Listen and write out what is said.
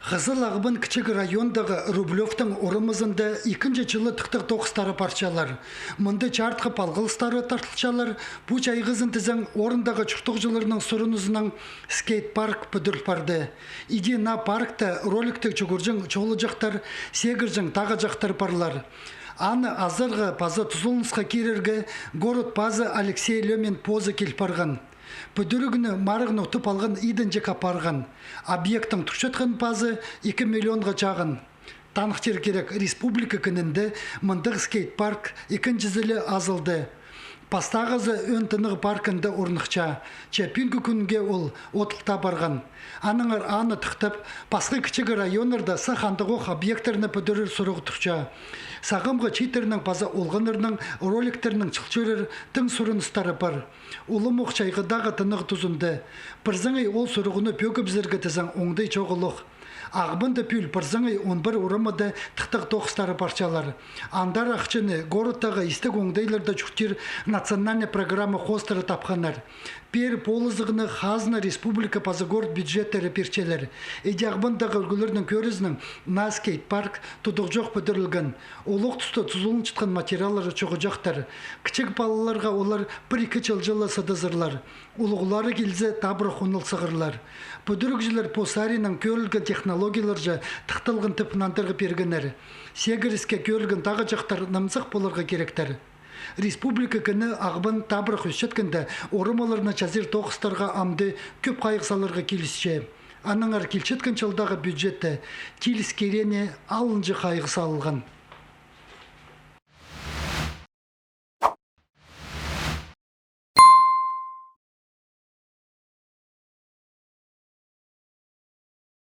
Қызыл ағыбын кішік райондағы Рублевтің орымызында 2 жылы тықтық тоқыстары парчалар. Мұнды чартқы палғылыстары тартылчалар, бұ чайғызын тізің орындағы чүртік жылырының сұрынызының скейт-парк бүдірл барды. Идена паркта роликтік жүгіржің чолы жақтар, сегіржің тағы жақтар парлар. Аны азырғы пазы тұзылынысқа керерге город пазы Алексей Лемин позы келпарған. Бүдірігіні марығын ұтып алған идін жек апарған. Объекттің тұршатқан пазы 2 миллионға жағын. Танықтер керек республика күнінде мұндық скейт-парк 2-зілі азылды. Пастағызы өн тынығы паркында орнықча. Чепингі күнге ол отылта барған. Аныңыр аны тұқтып, басқы кішігі районырда сақандығы объектеріні бүдірір сұрығы тұрча. Сағымғы читерінің паза олғанырының роликтерінің чылчырыр тың сұрыныстары бар. Улы мұқчайғыдағы тынығы тұзынды. Бірзіңей ол сұрығыны пөкі бізерге тізің оңдай чоғылық. Ағбынды пүл бірзіңей 11 ұрымыды тықтық тоқыстары парчалар. Андар ақчыны городтағы істік оңдайларда жүктер национальный программы қостыры тапқанар. Пер полызығыны хазына республика пазы город бюджеттері перчелер. Эди ағбындағы үлгілерінің көрізінің на скейт-парк тұдық жоқ бүдірілген. Олық тұсты тұзылын чытқан материалары чоғы жақтар. Кічік балаларға олар 1-2 жылы сыдызырлар. Улығылары келзе табыр қоныл сығырлар. Бүдірікжілер посаринің көрілген технологиялар жа тықтылғын тіпінандырғы бергенер. Сегіріске көрілген тағы жақтар намзық болырға керектер. Республика күні ағбын табыр хүшеткінді орымаларына чазир тоқыстарға амды көп қайықсаларға келісше. Аныңар келшеткен жылдағы бюджетті келіскерене алынжы қайықсалылған.